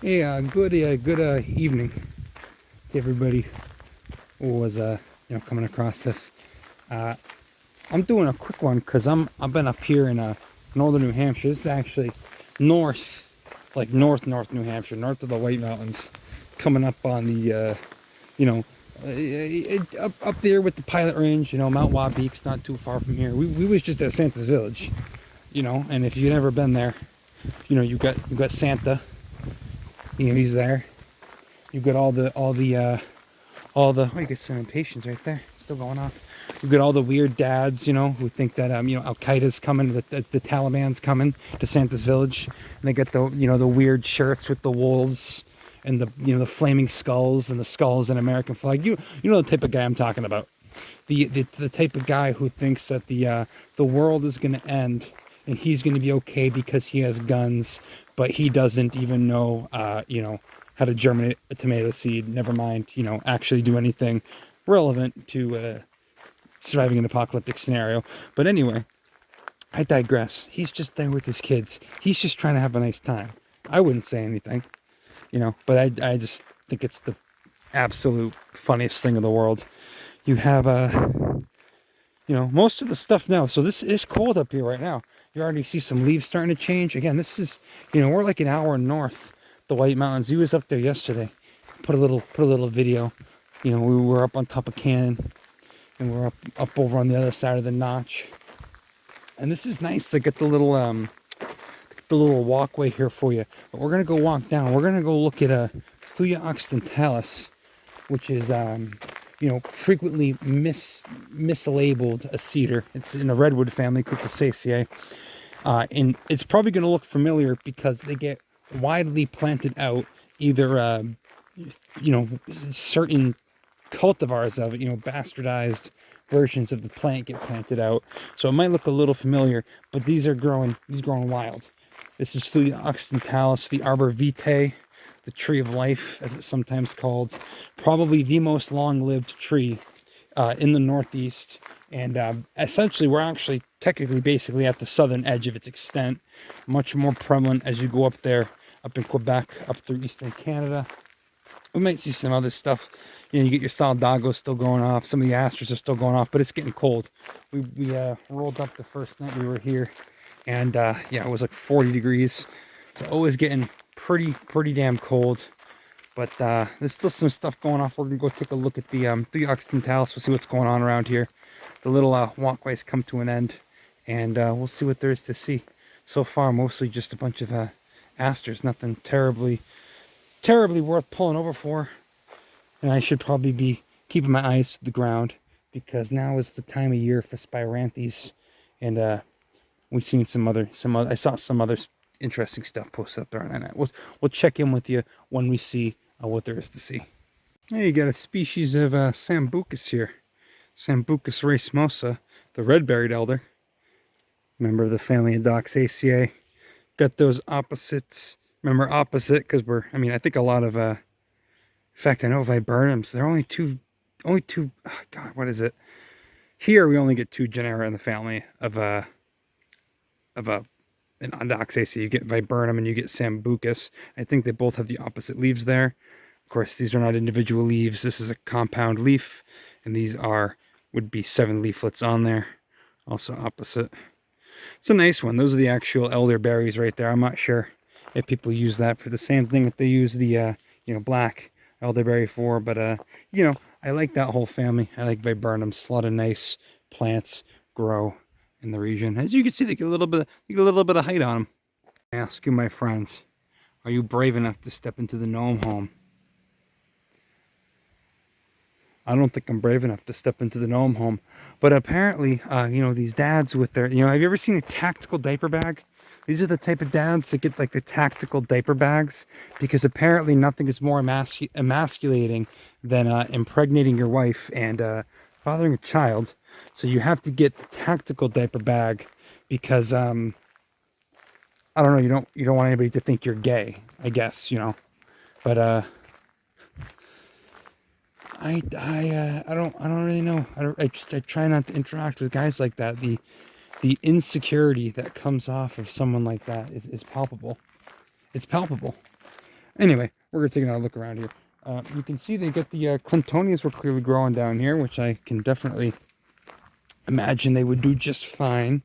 Hey, good evening to everybody who was coming across this. Uh, I'm doing a quick one because I've been up here in northern New Hampshire. This is actually north, like north New Hampshire, north of the White Mountains, coming up on the up there with the Pilot Range. Mount Wabeek's not too far from here. We was just at Santa's Village, and if you've never been there, you got Santa. He's there. You've got all the oh, you get some impatiens right there, still going off. You've got all the weird dads, who think that Al Qaeda's coming, the Taliban's coming to Santa's Village, and they get the weird shirts with the wolves and the flaming skulls and the skulls and American flag. You know the type of guy I'm talking about. The type of guy who thinks that the world is going to end and he's going to be okay because he has guns, but he doesn't even know how to germinate a tomato seed, never mind actually do anything relevant to surviving an apocalyptic scenario. But anyway, I digress. He's just there with his kids. He's just trying to have a nice time. I wouldn't say anything, but I just think it's the absolute funniest thing in the world. You have most of the stuff now. So this is cold up here right now. You already see some leaves starting to change. Again, this is, we're like an hour north the White Mountains. He was up there yesterday. Put a little video. We were up on top of Cannon, and we're up over on the other side of the notch. And this is nice to get the little walkway here for you. But we're gonna go walk down. We're gonna go look at Thuja Occidentalis, which is frequently mislabeled a cedar. It's in the redwood family, Cupressaceae. And it's probably going to look familiar because they get widely planted out, either certain cultivars of it, bastardized versions of the plant get planted out. So it might look a little familiar, but these are growing wild. This is Thuja Occidentalis, the arbor vitae, the tree of life, as it's sometimes called. Probably the most long-lived tree in the Northeast. And essentially, we're actually technically basically at the southern edge of its extent. Much more prevalent as you go up there, up in Quebec, up through eastern Canada. We might see some other stuff. You get your Saldago still going off. Some of the asters are still going off, but it's getting cold. We rolled up the first night we were here, and it was like 40 degrees. So always getting pretty damn cold. But there's still some stuff going off. We're gonna go take a look at the Occidentalis. We'll see what's going on around here. The little walkways come to an end, and we'll see what there is to see. So far, mostly just a bunch of asters. Nothing terribly worth pulling over for. And I should probably be keeping my eyes to the ground, because now is the time of year for spiranthes, and we've seen some other. I saw some other interesting stuff posted up there on that. We'll check in with you when we see what there is to see. Hey, you got a species of Sambucus here. Sambucus racemosa, the red-berried elder, member of the family of Doxaceae. Got those opposites. Remember opposite, because I think a lot of, in fact, I know viburnums, there are only two, oh God, what is it? Here we only get two genera in the family of an Doxaceae. You get viburnum and you get Sambucus. I think they both have the opposite leaves there. Of course, these are not individual leaves. This is a compound leaf, and these would be 7 leaflets on there, also opposite. It's a nice one. Those are the actual elderberries right there. I'm not sure if people use that for the same thing that they use the black elderberry for, but I like that whole family. I like viburnums. A lot of nice plants grow in the region. As you can see, they get a little bit of height on them. I ask you, my friends, are you brave enough to step into the gnome home? I don't think I'm brave enough to step into the gnome home. But apparently, these dads with their, have you ever seen a tactical diaper bag? These are the type of dads that get like the tactical diaper bags, because apparently nothing is more emasculating than impregnating your wife and fathering a child. So you have to get the tactical diaper bag because, I don't know, you don't want anybody to think you're gay, I guess, but, I don't really know. I try not to interact with guys like that. The insecurity that comes off of someone like that is palpable. It's palpable. Anyway, we're going to take another look around here. You can see they get the Clintonias were clearly growing down here, which I can definitely imagine they would do just fine.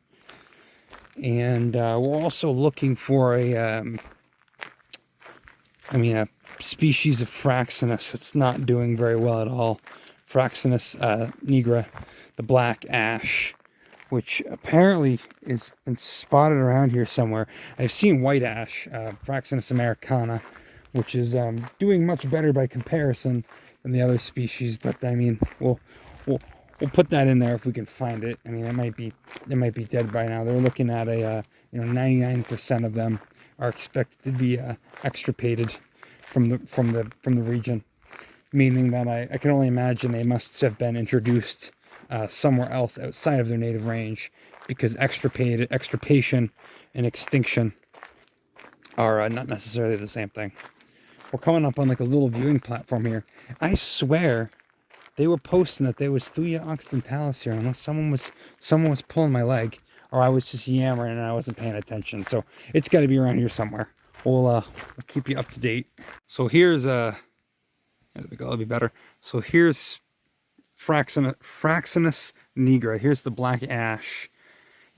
And we're also looking for a species of Fraxinus that's not doing very well at all. Fraxinus nigra, the black ash, which apparently has been spotted around here somewhere. I've seen white ash, Fraxinus americana, which is doing much better by comparison than the other species. But I mean, we'll put that in there if we can find it. I mean, it might be dead by now. They're looking at a 99% of them are expected to be extirpated from the region, meaning that I can only imagine they must have been introduced somewhere else outside of their native range, because extirpation and extinction are not necessarily the same thing. We're coming up on like a little viewing platform here. I swear they were posting that there was Thuja Occidentalis here, unless someone was pulling my leg, or I was just yammering and I wasn't paying attention. So it's got to be around here somewhere. We'll keep you up to date. So here's there we go, that'll be better. So here's Fraxinus nigra. Here's the black ash.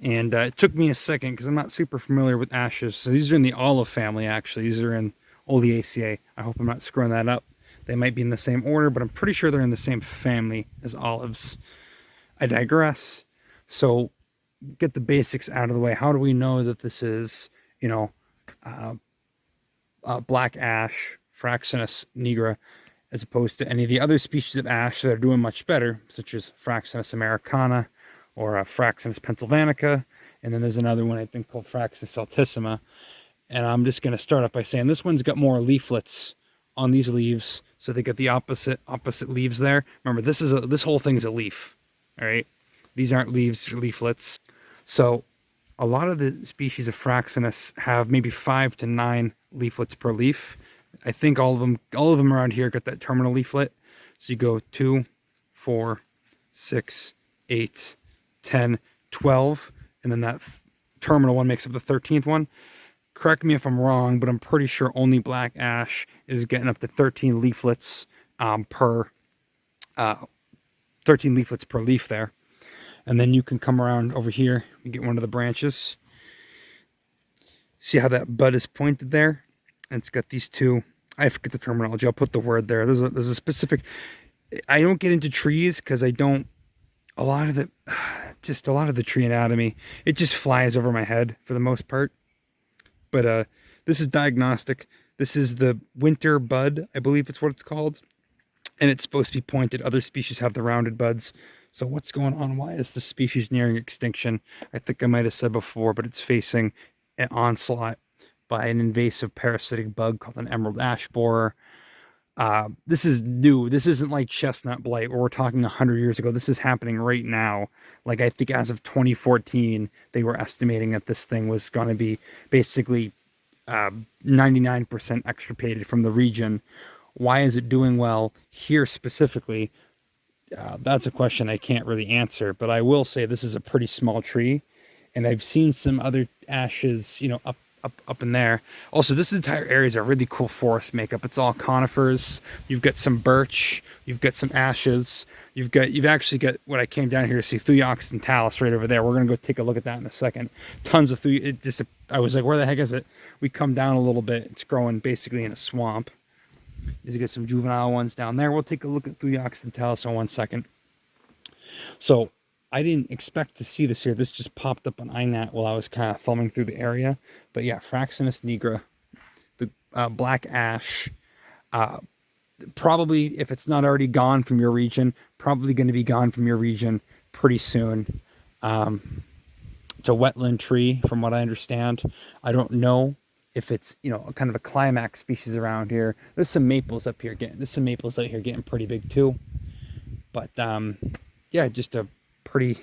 And it took me a second because I'm not super familiar with ashes. So these are in the olive family, actually. These are in Oleaceae. I hope I'm not screwing that up. They might be in the same order, but I'm pretty sure they're in the same family as olives. I digress. So get the basics out of the way. How do we know that this is, black ash, Fraxinus nigra, as opposed to any of the other species of ash that are doing much better, such as Fraxinus americana or Fraxinus pennsylvanica, and then there's another one I think called Fraxinus altissima. And I'm just going to start off by saying this one's got more leaflets on these leaves, so they get the opposite leaves there. Remember, this whole thing is a leaf. All right, these aren't leaves or leaflets. So a lot of the species of Fraxinus have maybe 5 to 9 leaflets per leaf. I think all of them around here got that terminal leaflet. So you go 2, 4, 6, 8, 10, 12, and then that terminal one makes up the 13th one. Correct me if I'm wrong, but I'm pretty sure only black ash is getting up to 13 leaflets per 13 leaflets per leaf there. And then you can come around over here and get one of the branches. See how that bud is pointed there? And it's got these two. I forget the terminology. I'll put the word there. There's a specific. I don't get into trees because I don't. A lot of the tree anatomy, it just flies over my head for the most part. But this is diagnostic. This is the winter bud, I believe it's what it's called. And it's supposed to be pointed. Other species have the rounded buds. So what's going on? Why is this species nearing extinction? I think I might have said before, but it's facing an onslaught by an invasive parasitic bug called an emerald ash borer. This is new. This isn't like chestnut blight where we're talking 100 years ago. This is happening right now. Like, I think as of 2014, they were estimating that this thing was going to be basically 99% extirpated from the region. Why is it doing well here specifically? That's a question I can't really answer, but I will say this is a pretty small tree, and I've seen some other ashes, up in there. Also, this entire area is a really cool forest makeup. It's all conifers. You've got some birch. You've got some ashes. You've actually got what I came down here to see, Thuja Occidentalis right over there. We're gonna go take a look at that in a second. Tons of Thuja. I was like, where the heck is it? We come down a little bit. It's growing basically in a swamp. You get some juvenile ones down there. We'll take a look at Thuja Occidentalis in 1 second. So I didn't expect to see this here. This just popped up on iNat while I was kind of thumbing through the area. But yeah, Fraxinus nigra, the black ash, probably, if it's not already gone from your region, probably going to be gone from your region pretty soon. It's a wetland tree, from what I understand. I don't know if it's, kind of a climax species around here. There's some maples up here getting pretty big too. But yeah, just a pretty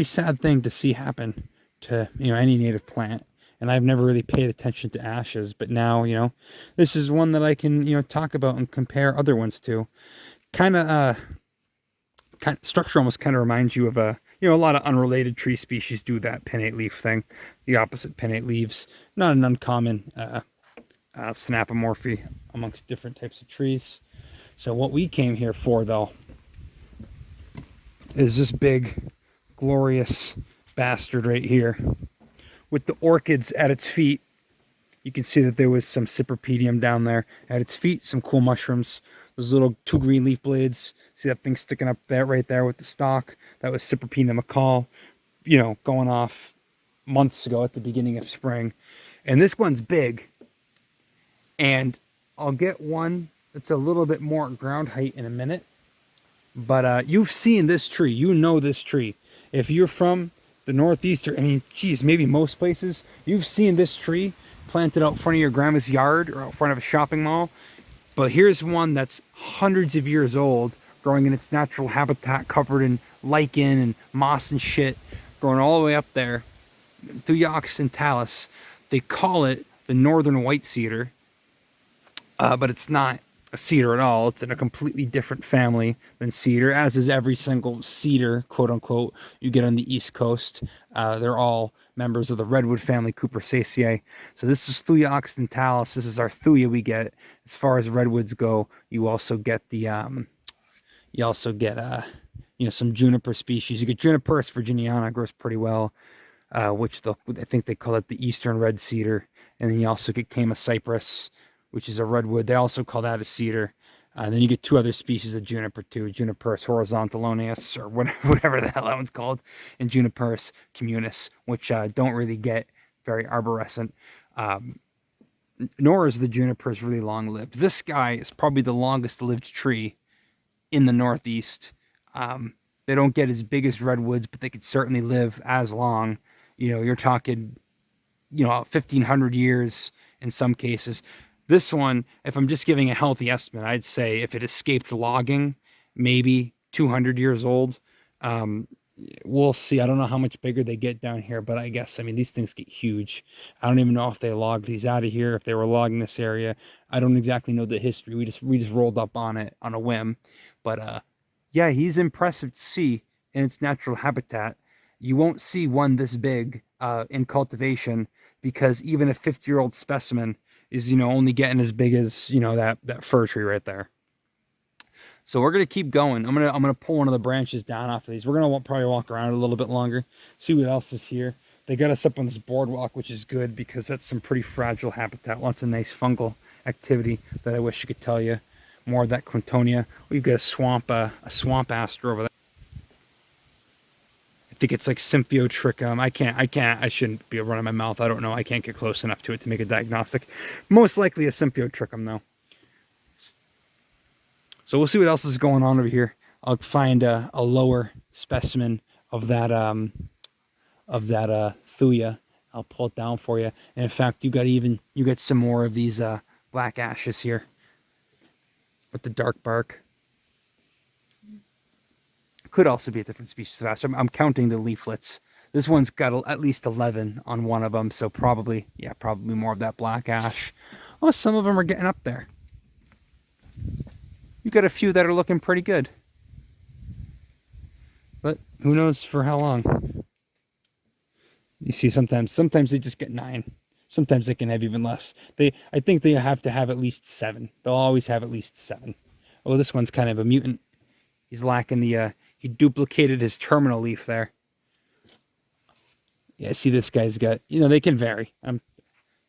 sad thing to see happen to any native plant. And I've never really paid attention to ashes, but now this is one that I can talk about and compare other ones to. Structure almost kind of reminds you of You know, a lot of unrelated tree species do that pinnate leaf thing. The opposite pinnate leaves. Not an uncommon synapomorphy amongst different types of trees. So what we came here for, though, is this big, glorious bastard right here. With the orchids at its feet. You can see that there was some cypripedium down there at its feet, some cool mushrooms. Those little 2 green leaf blades. See that thing sticking up there, right there with the stalk? That was Cypripedium McCall, you know, going off months ago at the beginning of spring. And this one's big. And I'll get one that's a little bit more ground height in a minute. But you've seen this tree. You know this tree. If you're from the Northeast, or I mean, geez, maybe most places, you've seen this tree planted out front of your grandma's yard or out front of a shopping mall. But here's one that's hundreds of years old, growing in its natural habitat, covered in lichen and moss and shit, growing all the way up there. Thuja Occidentalis. They call it the northern white cedar, but it's not a cedar at all. It's in a completely different family than cedar, as is every single cedar, quote unquote, you get on the East Coast. They're all members of the redwood family, Cupressaceae. So this is Thuja occidentalis. This is our thuja we get. As far as redwoods go, you also get the you know, some juniper species. You get Juniperus virginiana, grows pretty well, which I think they call it the eastern red cedar. And then you also get Cama cypress, which is a redwood. They also call that a cedar. And then you get 2 other species of juniper too, Juniperus horizontaloneus, or whatever the hell that one's called, and Juniperus communis, which don't really get very arborescent. Nor is the Juniperus really long-lived. This guy is probably the longest-lived tree in the Northeast. They don't get as big as redwoods, but they could certainly live as long. You know, you're talking, you know, 1,500 years in some cases. This one, if I'm just giving a healthy estimate, I'd say if it escaped logging, maybe 200 years old. We'll see. I don't know how much bigger they get down here, but I guess, I mean, these things get huge. I don't even know if they logged these out of here, if they were logging this area. I don't exactly know the history. We just rolled up on it on a whim. But yeah, he's impressive to see in its natural habitat. You won't see one this big in cultivation, because even a 50-year-old specimen is, you know, only getting as big as, you know, that fir tree right there. So we're gonna keep going. I'm gonna pull one of the branches down off of these. We're gonna probably walk around a little bit longer, see what else is here. They got us up on this boardwalk, which is good because that's some pretty fragile habitat. Lots of nice fungal activity that I wish I could tell you more of that Clintonia. We've got a swamp aster over there. I think it's like Symphyotrichum. I shouldn't be running my mouth. I don't know. I can't get close enough to it to make a diagnostic. Most likely a Symphyotrichum though. So we'll see what else is going on over here. I'll find a lower specimen of that thuja. I'll pull it down for you. And in fact, you get some more of these black ashes here with the dark bark. Could also be a different species of ash. I'm counting the leaflets. This one's got at least 11 on one of them, so probably more of that black ash. Oh, some of them are getting up there. You've got a few that are looking pretty good. But who knows for how long. You see, sometimes they just get 9. Sometimes they can have even less. I think they have to have at least 7. They'll always have at least 7. Oh, this one's kind of a mutant. He's lacking the, he duplicated his terminal leaf there. Yeah, see, this guy's got, you know, they can vary.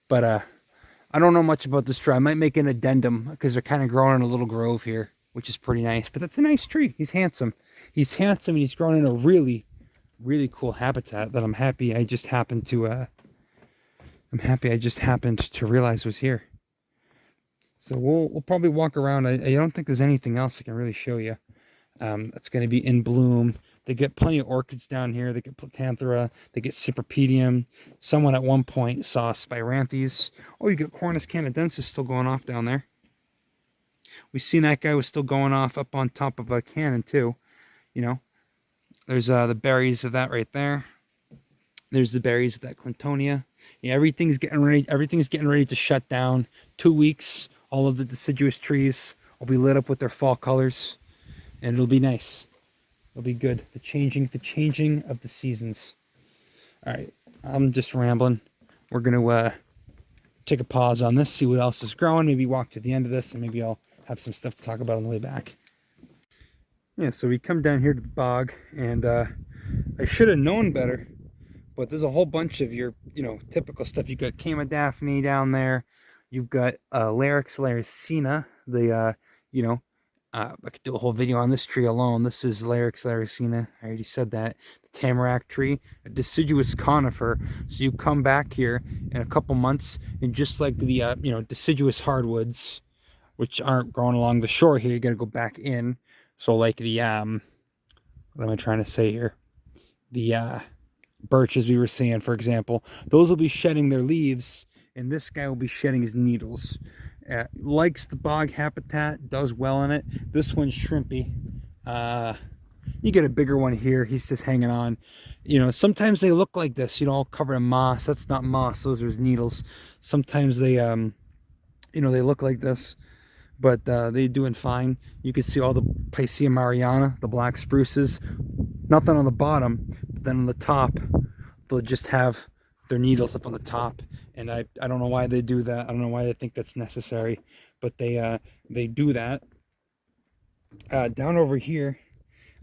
But I don't know much about this tree. I might make an addendum because they're kind of growing in a little grove here, which is pretty nice. But that's a nice tree. He's handsome. He's handsome, and he's growing in a really, really cool habitat that I'm happy I just happened to realize was here. So we'll probably walk around. I don't think there's anything else I can really show you. That's going to be in bloom. They get plenty of orchids down here. They get Platanthera. They get Cypripedium. Someone at one point saw Spiranthes. Oh, you get Cornus canadensis still going off down there. We seen that guy was still going off up on top of a cannon too. You know, there's the berries of that right there. There's the berries of that Clintonia. Yeah, everything's getting ready. Everything's getting ready to shut down. 2 weeks. All of the deciduous trees will be lit up with their fall colors, and it'll be nice. It'll be good. The changing of the seasons. All right, I'm just rambling. We're gonna take a pause on this, see what else is growing, maybe walk to the end of this, and maybe I'll have some stuff to talk about on the way back. Yeah, so we come down here to the bog, and I should have known better, but there's a whole bunch of your, typical stuff. You got Daphne down there. You've got Larix, laricina. I could do a whole video on this tree alone. This is Larix, laricina. I already said that. The Tamarack tree, a deciduous conifer. So you come back here in a couple months, and just like the deciduous hardwoods, which aren't growing along the shore here, you got to go back in. So like the what am I trying to say here? The birches we were seeing, for example, those will be shedding their leaves, and this guy will be shedding his needles. Likes the bog habitat, does well in it. This one's shrimpy. You get a bigger one here. He's just hanging on. Sometimes they look like this, all covered in moss. That's not moss. Those are his needles. Sometimes they, they look like this, but they're doing fine. You can see all the Picea mariana, the black spruces. Nothing on the bottom, but then on the top, they'll just have their needles up on the top. And I don't know why they do that. I don't know why they think that's necessary, but they do that. Down over here,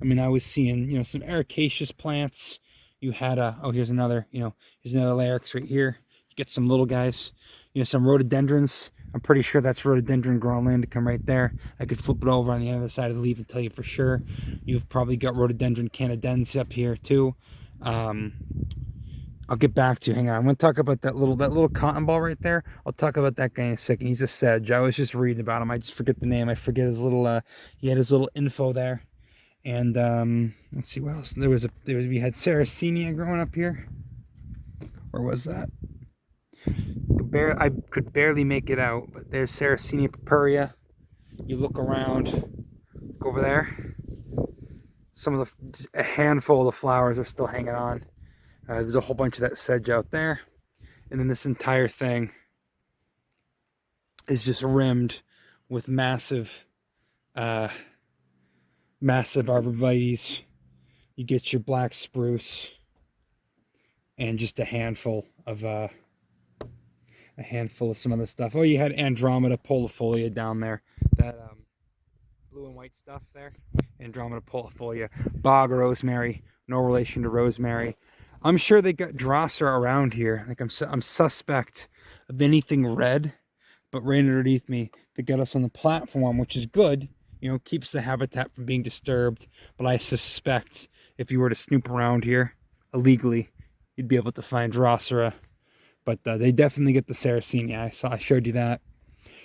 I was seeing, some ericaceous plants. You had here's another, here's another Larix right here. You get some little guys, some rhododendrons. I'm pretty sure that's rhododendron groundland to come right there. I could flip it over on the other side of the leaf and tell you for sure. You've probably got rhododendron canadense up here too. I'll get back to you. Hang on. I'm going to talk about that little cotton ball right there. I'll talk about that guy in a second. He's a sedge. I was just reading about him. I just forget the name. I forget his little. He had his little info there. And let's see what else. We had Sarracenia growing up here. Where was that? I could barely make it out, but there's Sarracenia purpurea. You look around, look over there. A handful of the flowers are still hanging on. There's a whole bunch of that sedge out there, and then this entire thing is just rimmed with massive arborvitaes. You get your black spruce, and just a handful of some other stuff. Oh, you had Andromeda polifolia down there, that blue and white stuff there. Andromeda polifolia, bog rosemary, no relation to rosemary. I'm sure they got Drosera around here. Like I'm suspect of anything red, but right underneath me, they got us on the platform, which is good. Keeps the habitat from being disturbed. But I suspect if you were to snoop around here illegally, you'd be able to find Drosera. But they definitely get the Sarracenia. I showed you that.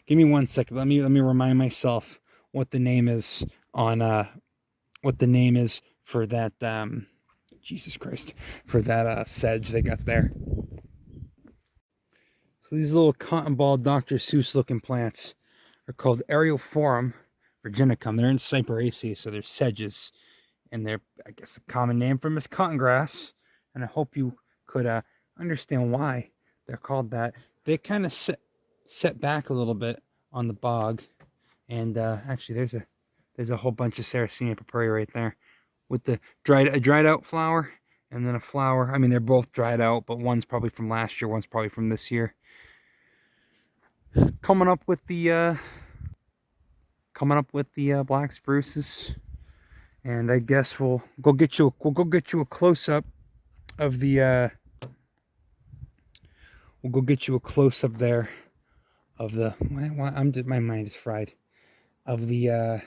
Give me 1 second. Let me remind myself what the name is on for that. Jesus Christ, for that sedge they got there. So these little cotton ball Dr. Seuss looking plants are called Eriophorum virginicum. They're in Cyperaceae, so they're sedges, and they're, I guess, the common name for them is cotton grass. And I hope you could understand why they're called that. They kind of set back a little bit on the bog, and actually there's a whole bunch of Sarracenia purpurea right there, with the dried out flower, and then a flower. They're both dried out, but one's probably from last year, one's probably from this year. Coming up with the black spruces, and I guess we'll go get you a close up of the we'll go get you a close up there of the my mind is fried, of the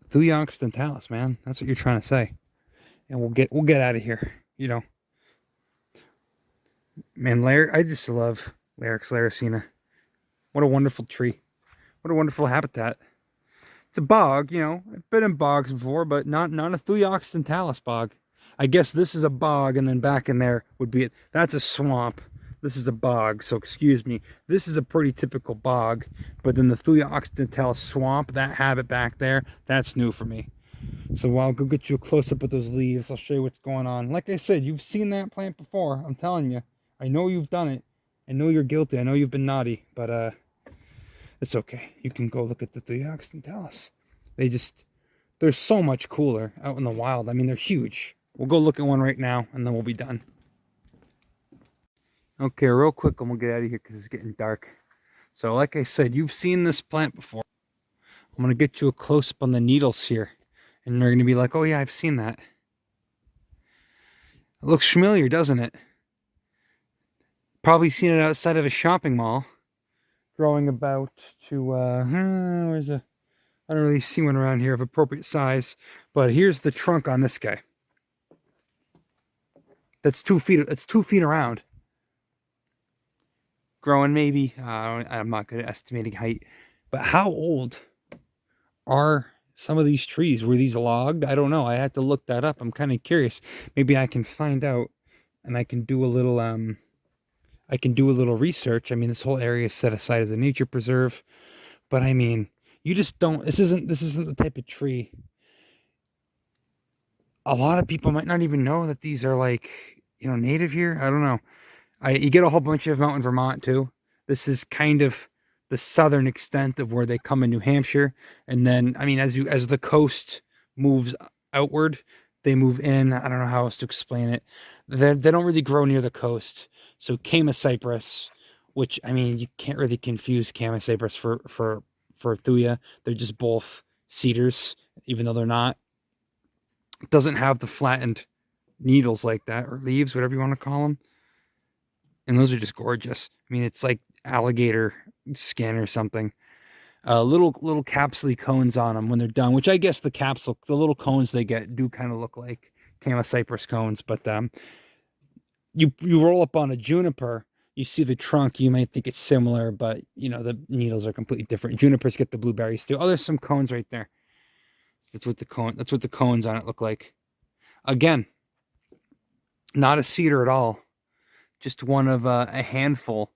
Thuja Occidentalis, man. That's what you're trying to say. And we'll get out of here. Man, I just love Larix, laricina. What a wonderful tree. What a wonderful habitat. It's a bog, I've been in bogs before, but not a Thuja Occidentalis bog. I guess this is a bog, and then back in there would be that's a swamp. This is a bog, so excuse me. This is a pretty typical bog, but then the Thuja Occidentalis swamp, that habit back there, that's new for me. So I'll go get you a close-up of those leaves. I'll show you what's going on. Like I said, you've seen that plant before. I'm telling you. I know you've done it. I know you're guilty. I know you've been naughty, but it's okay. You can go look at the Thuja Occidentalis. they're so much cooler out in the wild. I mean, they're huge. We'll go look at one right now, and then we'll be done. Okay, real quick, and we'll get out of here because it's getting dark. So like I said, you've seen this plant before. I'm going to get you a close-up on the needles here. And they're going to be like, oh yeah, I've seen that. It looks familiar, doesn't it? Probably seen it outside of a shopping mall. Growing about to, I don't really see one around here of appropriate size. But here's the trunk on this guy. It's 2 feet around. Growing maybe, I'm not good at estimating height. But how old are some of these trees? Were these logged? I don't know. I had to look that up. I'm kind of curious. Maybe I can find out, and I can do a little research. I mean, this whole area is set aside as a nature preserve, but I mean, you just don't. This isn't the type of tree. A lot of people might not even know that these are like, native here. I don't know. You get a whole bunch of them out in Vermont too. This is kind of the southern extent of where they come in New Hampshire. And then, I mean, as the coast moves outward, they move in. I don't know how else to explain it. They don't really grow near the coast. So Chamaecyparis, which, I mean, you can't really confuse Chamaecyparis for Thuja. They're just both cedars, even though they're not. It doesn't have the flattened needles like that, or leaves, whatever you want to call them. And those are just gorgeous. I mean, it's like alligator skin or something. Little capsule cones on them when they're done, which I guess the little cones they get do kind of look like Chamaecyparis cones. But you roll up on a juniper, you see the trunk, you might think it's similar, but the needles are completely different. Junipers get the blueberries too. Oh, there's some cones right there. That's what the cones on it look like. Again, not a cedar at all. Just one of a handful,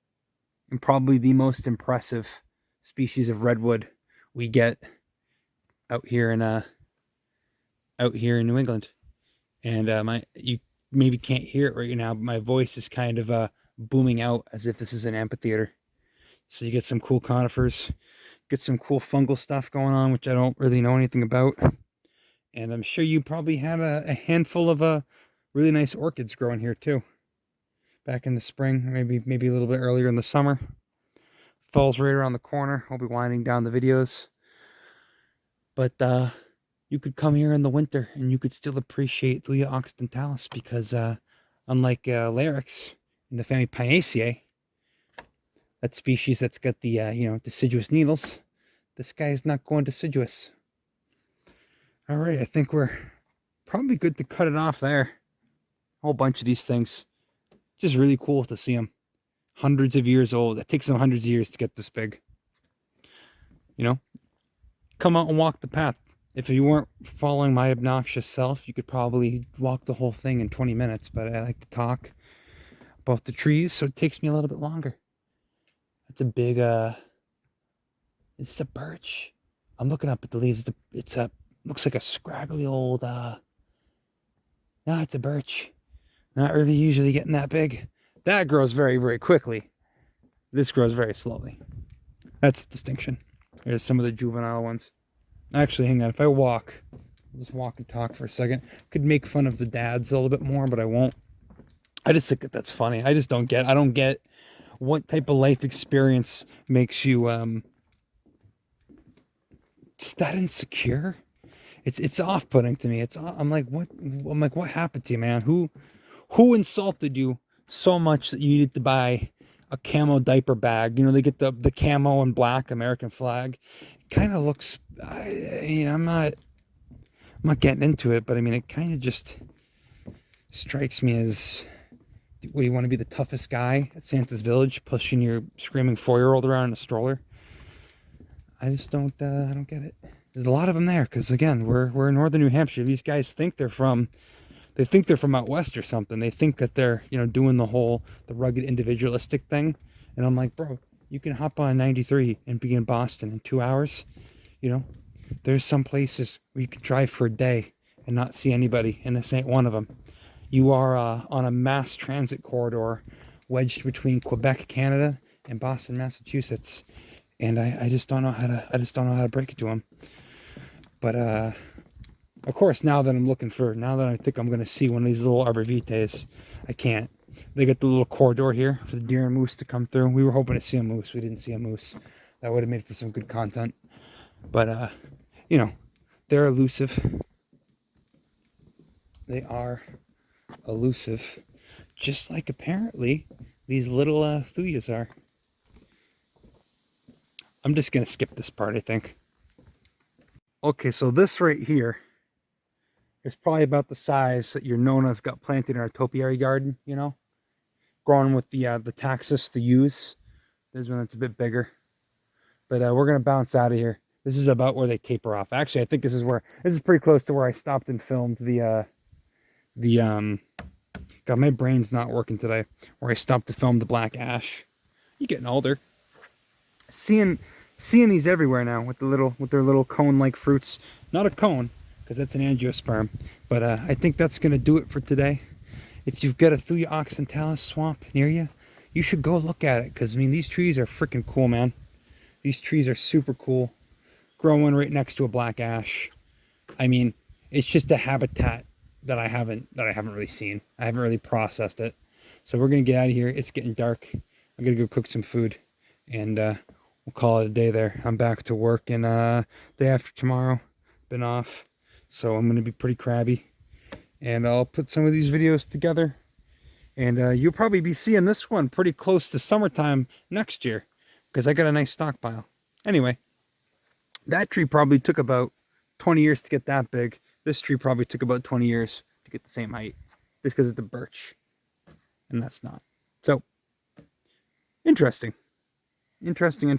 and probably the most impressive species of redwood we get out here in New England. And you maybe can't hear it right now, but my voice is kind of booming out as if this is an amphitheater. So you get some cool conifers, get some cool fungal stuff going on, which I don't really know anything about. And I'm sure you probably had a handful of really nice orchids growing here too. Back in the spring, maybe a little bit earlier in the summer. Fall's right around the corner. I'll be winding down the videos. But you could come here in the winter and you could still appreciate Thuja Occidentalis because unlike Larix in the family Pinaceae, that species that's got the deciduous needles, this guy is not going deciduous. All right, I think we're probably good to cut it off there. A whole bunch of these things. Just really cool to see them. Hundreds of years old. It takes them hundreds of years to get this big. Come out and walk the path. If you weren't following my obnoxious self, you could probably walk the whole thing in 20 minutes. But I like to talk about the trees, so it takes me a little bit longer. It's a big, is this a birch? I'm looking up at the leaves. Looks like a scraggly old, no, it's a birch. Not really usually getting that big. That grows very, very quickly. This grows very slowly. That's the distinction. Here's some of the juvenile ones. Actually, hang on. If I walk, I'll just walk and talk for a second. Could make fun of the dads a little bit more, but I won't. I just think that's funny. I don't get what type of life experience makes you just that insecure. It's off-putting to me. I'm like, what happened to you, man? Who insulted you so much that you needed to buy a camo diaper bag? They get the camo and black American flag. It kind of looks, I'm not getting into it, but I mean, it kind of just strikes me as, what, do you want to be the toughest guy at Santa's Village, pushing your screaming 4-year-old around in a stroller? I just don't, I don't get it. There's a lot of them there, because again, we're in northern New Hampshire. These guys think they're from out west or something. They think that they're, doing the rugged individualistic thing. And I'm like, bro, you can hop on 93 and be in Boston in 2 hours. There's some places where you can drive for a day and not see anybody, and this ain't one of them. You are on a mass transit corridor wedged between Quebec, Canada, and Boston, Massachusetts. And I just don't know how to break it to them. But Of course, now that I think I'm going to see one of these little arborvitaes, I can't. They got the little corridor here for the deer and moose to come through. We were hoping to see a moose. We didn't see a moose. That would have made for some good content. But, you know, they're elusive. They are elusive. Just like apparently these little Thuyas are. I'm just going to skip this part, I think. Okay, so this right here is probably about the size that your Nona's got planted in our topiary garden, you know? Growing with the taxus, the yews. There's one that's a bit bigger. But we're going to bounce out of here. This is about where they taper off. Actually, I think this is pretty close to where I stopped and filmed God, my brain's not working today. Where I stopped to film the black ash. You're getting older. Seeing these everywhere now with their little cone-like fruits. Not a cone, because that's an angiosperm. But I think that's going to do it for today. If you've got a Thuja Occidentalis swamp near you, you should go look at it. Because, I mean, these trees are freaking cool, man. These trees are super cool. Growing right next to a black ash. I mean, it's just a habitat that I haven't really seen. I haven't really processed it. So we're going to get out of here. It's getting dark. I'm going to go cook some food. And we'll call it a day there. I'm back to work and day after tomorrow. Been off. So I'm going to be pretty crabby. And I'll put some of these videos together. And you'll probably be seeing this one pretty close to summertime next year. Because I got a nice stockpile. Anyway, that tree probably took about 20 years to get that big. This tree probably took about 20 years to get the same height. Just because it's a birch. And that's not. So, interesting. Interesting.